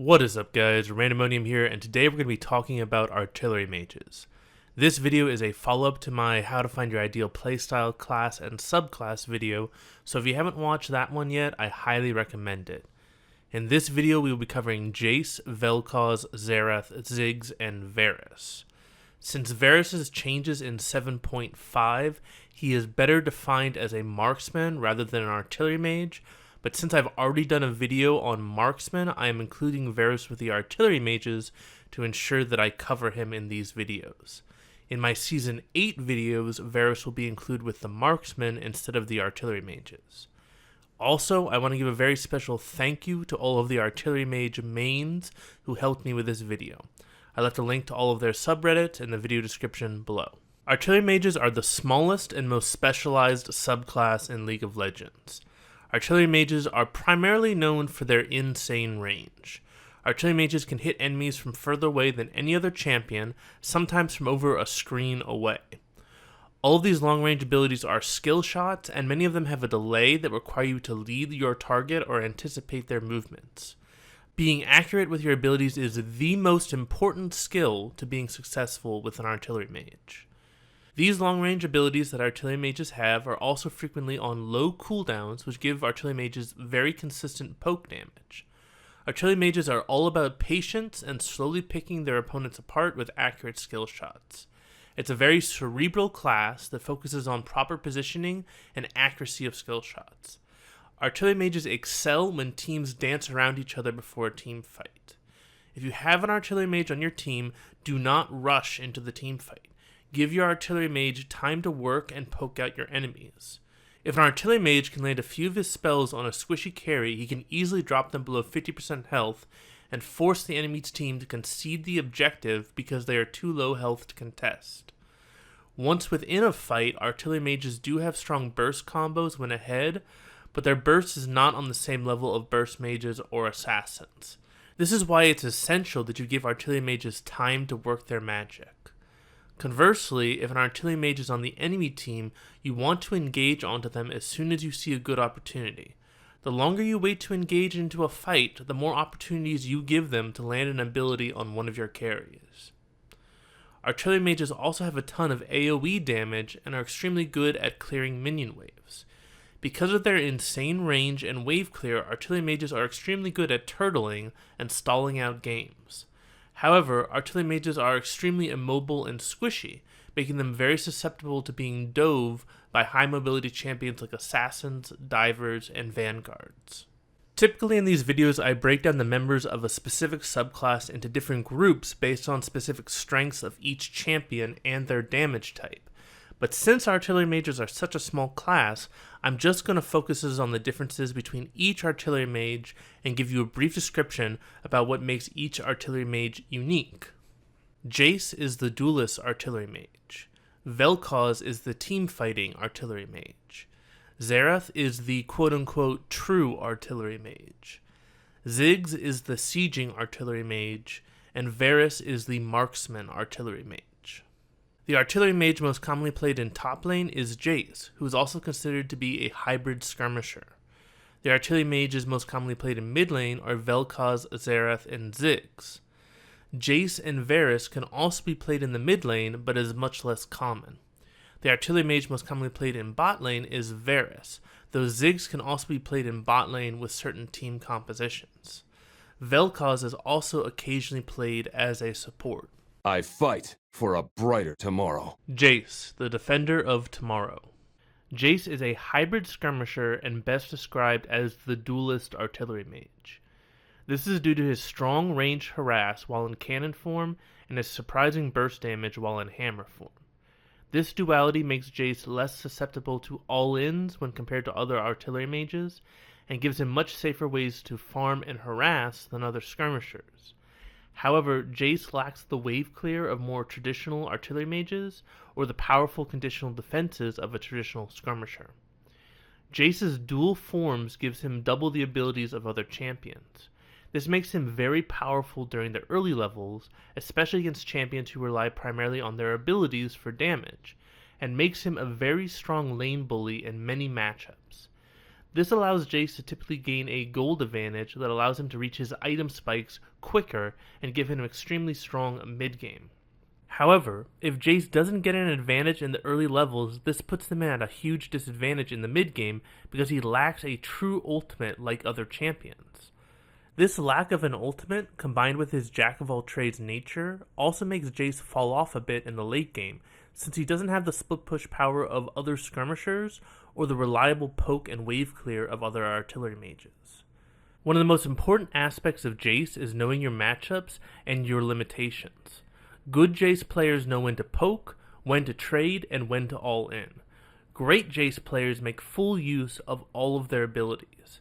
What is up, guys? Randomonium here, and today we're going to be talking about artillery mages. This video is a follow-up to my how to find your ideal playstyle, class, and subclass video, so if you haven't watched that one yet, I highly recommend it. In this video, we will be covering Jace, Velkoz, Xerath, Ziggs, and Varus. Since Varus' changes in 7.5, he is better defined as a marksman rather than an artillery mage, but since I've already done a video on marksman, I am including Varus with the artillery mages to ensure that I cover him in these videos. In my Season 8 videos, Varus will be included with the marksman instead of the artillery mages. Also, I want to give a very special thank you to all of the artillery mage mains who helped me with this video. I left a link to all of their subreddits in the video description below. Artillery mages are the smallest and most specialized subclass in League of Legends. Artillery mages are primarily known for their insane range. Artillery mages can hit enemies from further away than any other champion, sometimes from over a screen away. All of these long-range abilities are skill shots, and many of them have a delay that require you to lead your target or anticipate their movements. Being accurate with your abilities is the most important skill to being successful with an artillery mage. These long-range abilities that artillery mages have are also frequently on low cooldowns, which give artillery mages very consistent poke damage. Artillery mages are all about patience and slowly picking their opponents apart with accurate skill shots. It's a very cerebral class that focuses on proper positioning and accuracy of skill shots. Artillery mages excel when teams dance around each other before a team fight. If you have an artillery mage on your team, do not rush into the team fight. Give your artillery mage time to work and poke out your enemies. If an artillery mage can land a few of his spells on a squishy carry, he can easily drop them below 50% health and force the enemy's team to concede the objective because they are too low health to contest. Once within a fight, artillery mages do have strong burst combos when ahead, but their burst is not on the same level of burst mages or assassins. This is why it's essential that you give artillery mages time to work their magic. Conversely, if an artillery mage is on the enemy team, you want to engage onto them as soon as you see a good opportunity. The longer you wait to engage into a fight, the more opportunities you give them to land an ability on one of your carries. Artillery mages also have a ton of AoE damage and are extremely good at clearing minion waves. Because of their insane range and wave clear, artillery mages are extremely good at turtling and stalling out games. However, artillery mages are extremely immobile and squishy, making them very susceptible to being dove by high mobility champions like assassins, divers, and vanguards. Typically in these videos, I break down the members of a specific subclass into different groups based on specific strengths of each champion and their damage type. But since artillery mages are such a small class, I'm just going to focus on the differences between each artillery mage and give you a brief description about what makes each artillery mage unique. Jace is the duelist artillery mage. Velkoz is the team-fighting artillery mage. Xerath is the quote-unquote true artillery mage. Ziggs is the sieging artillery mage, and Varus is the marksman artillery mage. The artillery mage most commonly played in top lane is Jace, who is also considered to be a hybrid skirmisher. The artillery mages most commonly played in mid lane are Velkoz, Xerath, and Ziggs. Jace and Varus can also be played in the mid lane, but is much less common. The artillery mage most commonly played in bot lane is Varus, though Ziggs can also be played in bot lane with certain team compositions. Velkoz is also occasionally played as a support. I fight for a brighter tomorrow. Jace, the defender of tomorrow. Jace is a hybrid skirmisher and best described as the duelist artillery mage. This is due to his strong range harass while in cannon form and his surprising burst damage while in hammer form. This duality makes Jace less susceptible to all-ins when compared to other artillery mages, and gives him much safer ways to farm and harass than other skirmishers. However, Jace lacks the wave clear of more traditional artillery mages, or the powerful conditional defenses of a traditional skirmisher. Jace's dual forms gives him double the abilities of other champions. This makes him very powerful during the early levels, especially against champions who rely primarily on their abilities for damage, and makes him a very strong lane bully in many matchups. This allows Jace to typically gain a gold advantage that allows him to reach his item spikes quicker and give him an extremely strong mid-game. However, if Jace doesn't get an advantage in the early levels, this puts him at a huge disadvantage in the mid-game because he lacks a true ultimate like other champions. This lack of an ultimate, combined with his jack-of-all-trades nature, also makes Jace fall off a bit in the late game, since he doesn't have the split push power of other skirmishers or the reliable poke and wave clear of other artillery mages. One of the most important aspects of Jace is knowing your matchups and your limitations. Good Jace players know when to poke, when to trade, and when to all in. Great Jace players make full use of all of their abilities,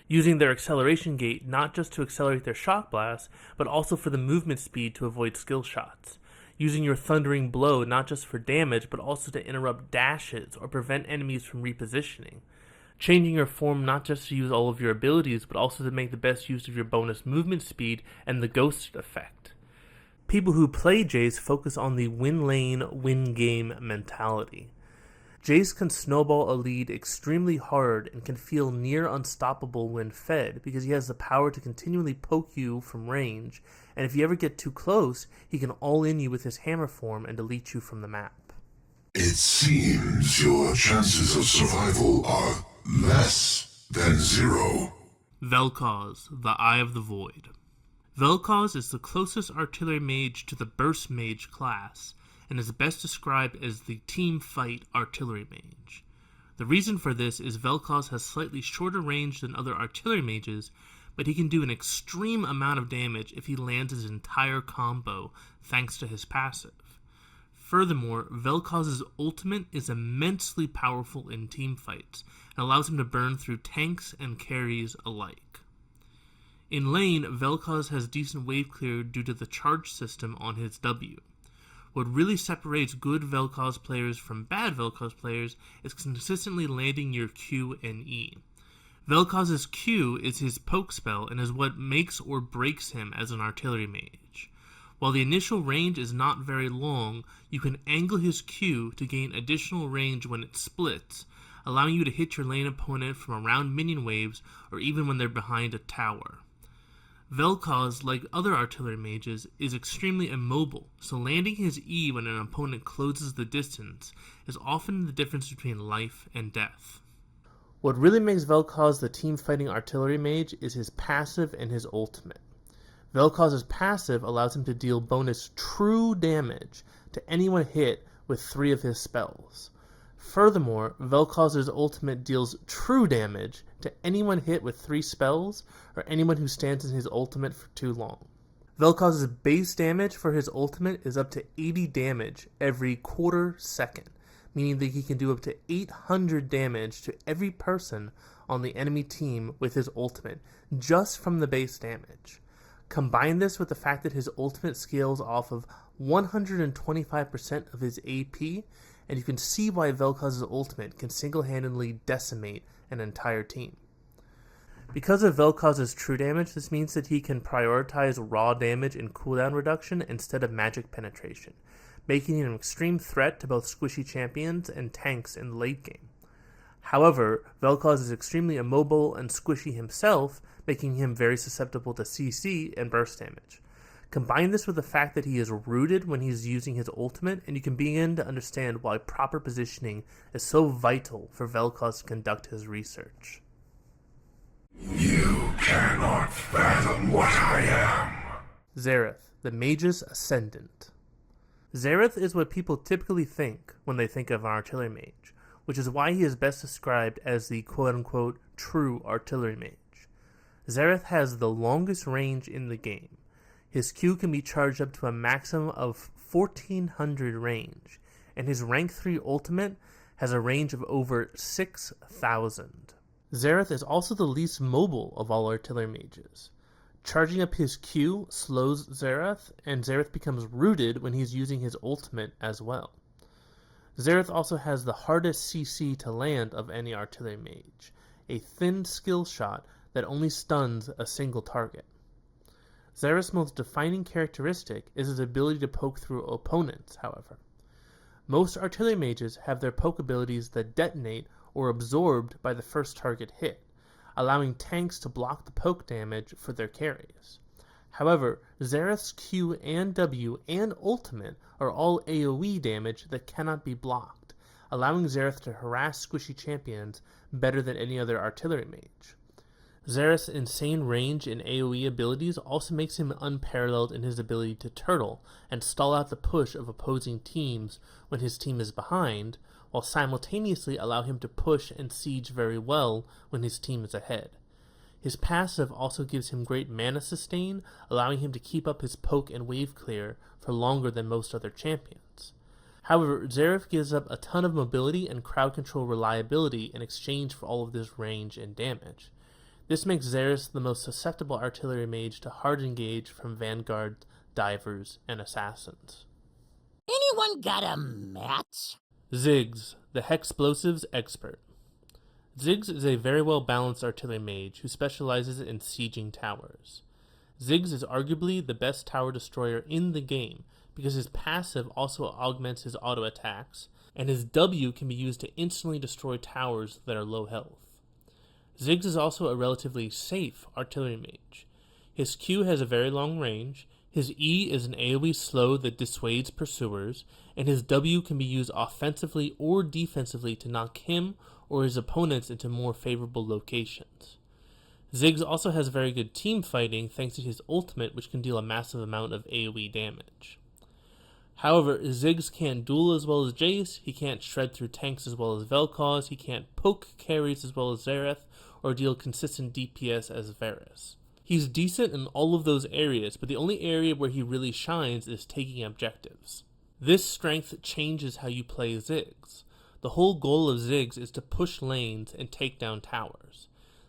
using their acceleration gate not just to accelerate their shock blast, but also for the movement speed to avoid skill shots. Using your thundering blow not just for damage, but also to interrupt dashes or prevent enemies from repositioning. Changing your form not just to use all of your abilities, but also to make the best use of your bonus movement speed and the ghost effect. People who play Jace focus on the win lane, win game mentality. Jace can snowball a lead extremely hard and can feel near unstoppable when fed because he has the power to continually poke you from range, and if you ever get too close, he can all-in you with his hammer form and delete you from the map. It seems your chances of survival are less than 0. Velkoz, the Eye of the Void. Velkoz is the closest artillery mage to the burst mage class, and is best described as the team fight artillery mage. The reason for this is Velkoz has slightly shorter range than other artillery mages, but he can do an extreme amount of damage if he lands his entire combo thanks to his passive. Furthermore, Velkoz's ultimate is immensely powerful in team fights and allows him to burn through tanks and carries alike. In lane, Velkoz has decent wave clear due to the charge system on his W. What really separates good Velkoz players from bad Velkoz players is consistently landing your Q and E. Velkoz's Q is his poke spell and is what makes or breaks him as an artillery mage. While the initial range is not very long, you can angle his Q to gain additional range when it splits, allowing you to hit your lane opponent from around minion waves or even when they're behind a tower. Velkoz, like other artillery mages, is extremely immobile, so landing his E when an opponent closes the distance is often the difference between life and death. What really makes Velkoz the team-fighting artillery mage is his passive and his ultimate. Velkoz's passive allows him to deal bonus true damage to anyone hit with 3 of his spells. Furthermore, Velkoz's ultimate deals true damage to anyone hit with 3 spells or anyone who stands in his ultimate for too long. Velkoz's base damage for his ultimate is up to 80 damage every quarter second, meaning that he can do up to 800 damage to every person on the enemy team with his ultimate, just from the base damage. Combine this with the fact that his ultimate scales off of 125% of his AP, and you can see why Velkoz's ultimate can single-handedly decimate an entire team. Because of Velkoz's true damage, this means that he can prioritize raw damage and cooldown reduction instead of magic penetration, making him an extreme threat to both squishy champions and tanks in the late game. However, Velkoz is extremely immobile and squishy himself, making him very susceptible to CC and burst damage. Combine this with the fact that he is rooted when he's using his ultimate, and you can begin to understand why proper positioning is so vital for Velkoz to conduct his research. You cannot fathom what I am. Xerath, the Mage's Ascendant. Xerath is what people typically think when they think of an artillery mage, which is why he is best described as the quote-unquote true artillery mage. Xerath has the longest range in the game. His Q can be charged up to a maximum of 1400 range, and his rank 3 ultimate has a range of over 6000. Xerath is also the least mobile of all artillery mages. Charging up his Q slows Xerath, and Xerath becomes rooted when he's using his ultimate as well. Xerath also has the hardest CC to land of any artillery mage, a thin skill shot that only stuns a single target. Xerath's most defining characteristic is his ability to poke through opponents, however. Most artillery mages have their poke abilities that detonate or absorbed by the first target hit. allowing tanks to block the poke damage for their carries. However, Xerath's Q and W and ultimate are all AoE damage that cannot be blocked, allowing Xerath to harass squishy champions better than any other artillery mage. Xerath's insane range and AoE abilities also makes him unparalleled in his ability to turtle and stall out the push of opposing teams when his team is behind, while simultaneously allow him to push and siege very well when his team is ahead. His passive also gives him great mana sustain, allowing him to keep up his poke and wave clear for longer than most other champions. However, Xerath gives up a ton of mobility and crowd control reliability in exchange for all of this range and damage. This makes Xerath the most susceptible artillery mage to hard engage from vanguards, divers, and assassins. Anyone got a match? Ziggs, the Hexplosives expert. Ziggs is a very well balanced artillery mage who specializes in sieging towers. Ziggs is arguably the best tower destroyer in the game because his passive also augments his auto attacks, and his W can be used to instantly destroy towers that are low health. Ziggs is also a relatively safe artillery mage. His Q has a very long range, his E is an AoE slow that dissuades pursuers, and his W can be used offensively or defensively to knock him or his opponents into more favorable locations. Ziggs also has very good team fighting thanks to his ultimate, which can deal a massive amount of AoE damage. However, Ziggs can't duel as well as Jace, he can't shred through tanks as well as Velkoz, he can't poke carries as well as Xerath, or deal consistent DPS as Varus. He's decent in all of those areas, but the only area where he really shines is taking objectives. This strength changes how you play Ziggs. The whole goal of Ziggs is to push lanes and take down towers.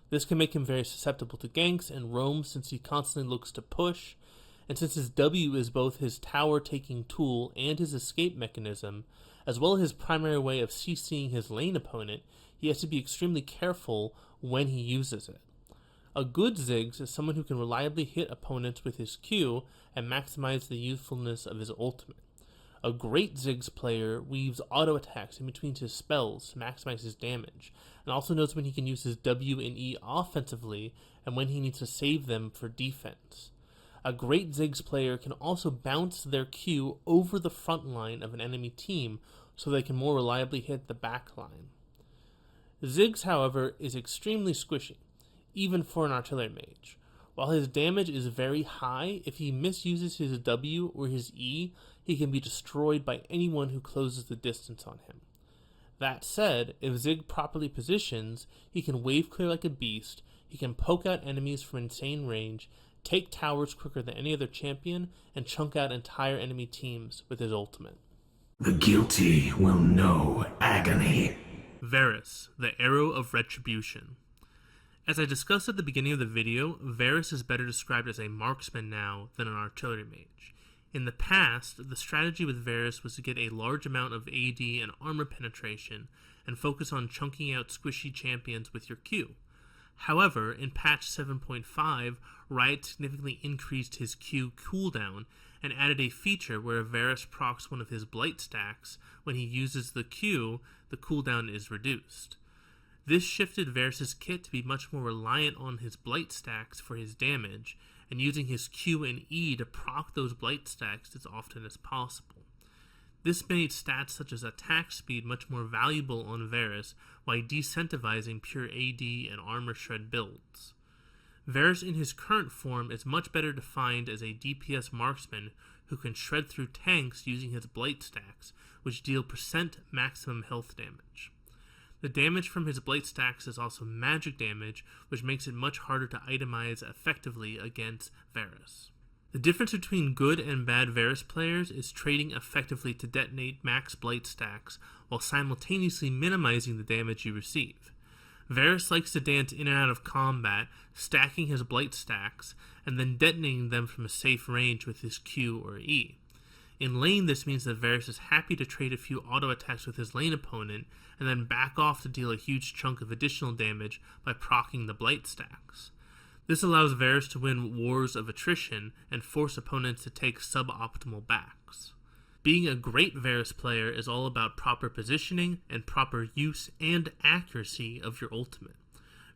This can make him very susceptible to ganks and roams since he constantly looks to push, and since his W is both his tower-taking tool and his escape mechanism, as well as his primary way of CCing his lane opponent, he has to be extremely careful when he uses it. A good Ziggs is someone who can reliably hit opponents with his Q and maximize the usefulness of his ultimate. A great Ziggs player weaves auto attacks in between his spells to maximize his damage, and also knows when he can use his W and E offensively and when he needs to save them for defense. A great Ziggs player can also bounce their Q over the front line of an enemy team so they can more reliably hit the back line. Ziggs, however, is extremely squishy, even for an artillery mage. While his damage is very high, if he misuses his W or his E, he can be destroyed by anyone who closes the distance on him. That said, if Ziggs properly positions, he can wave clear like a beast, he can poke out enemies from insane range, take towers quicker than any other champion, and chunk out entire enemy teams with his ultimate. The guilty will know agony. Varus, the Arrow of Retribution. As I discussed at the beginning of the video, Varus is better described as a marksman now than an artillery mage. In the past, the strategy with Varus was to get a large amount of AD and armor penetration and focus on chunking out squishy champions with your Q. However, in patch 7.5, Riot significantly increased his Q cooldown and added a feature where Varus procs one of his blight stacks. When he uses the Q, the cooldown is reduced. This shifted Varus' kit to be much more reliant on his blight stacks for his damage, and using his Q and E to proc those blight stacks as often as possible. This made stats such as attack speed much more valuable on Varus, while decentivizing pure AD and armor shred builds. Varus in his current form is much better defined as a DPS marksman who can shred through tanks using his blight stacks, which deal % maximum health damage. The damage from his blight stacks is also magic damage, which makes it much harder to itemize effectively against Varus. The difference between good and bad Varus players is trading effectively to detonate max blight stacks while simultaneously minimizing the damage you receive. Varus likes to dance in and out of combat, stacking his blight stacks, and then detonating them from a safe range with his Q or E. In lane, this means that Varus is happy to trade a few auto attacks with his lane opponent, and then back off to deal a huge chunk of additional damage by proccing the blight stacks. This allows Varus to win wars of attrition and force opponents to take suboptimal backs. Being a great Varus player is all about proper positioning and proper use and accuracy of your ultimate.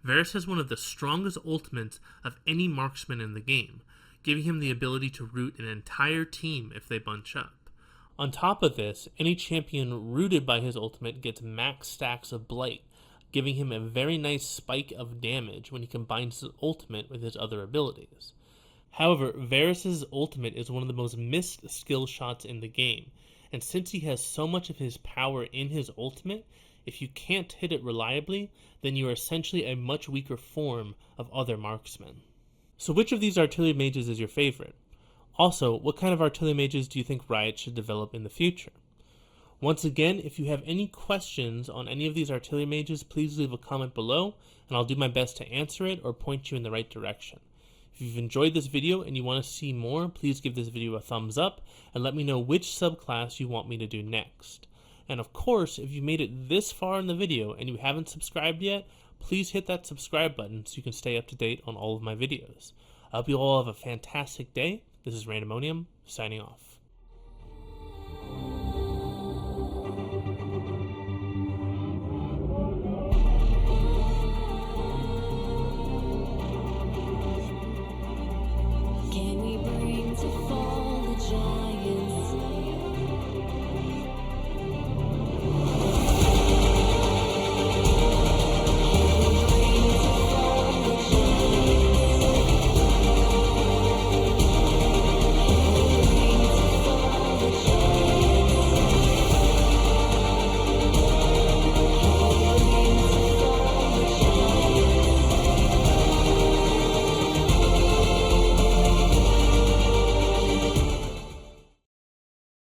Varus has one of the strongest ultimates of any marksman in the game, giving him the ability to root an entire team if they bunch up. On top of this, any champion rooted by his ultimate gets max stacks of Blight, giving him a very nice spike of damage when he combines his ultimate with his other abilities. However, Varus' ultimate is one of the most missed skill shots in the game, and since he has so much of his power in his ultimate, if you can't hit it reliably, then you are essentially a much weaker form of other marksmen. So which of these artillery mages is your favorite? Also, what kind of artillery mages do you think Riot should develop in the future? Once again, if you have any questions on any of these artillery mages, please leave a comment below, and I'll do my best to answer it or point you in the right direction. If you've enjoyed this video and you want to see more, please give this video a thumbs up and let me know which subclass you want me to do next. And of course, if you made it this far in the video and you haven't subscribed yet, please hit that subscribe button so you can stay up to date on all of my videos. I hope you all have a fantastic day. This is Randomonium, signing off.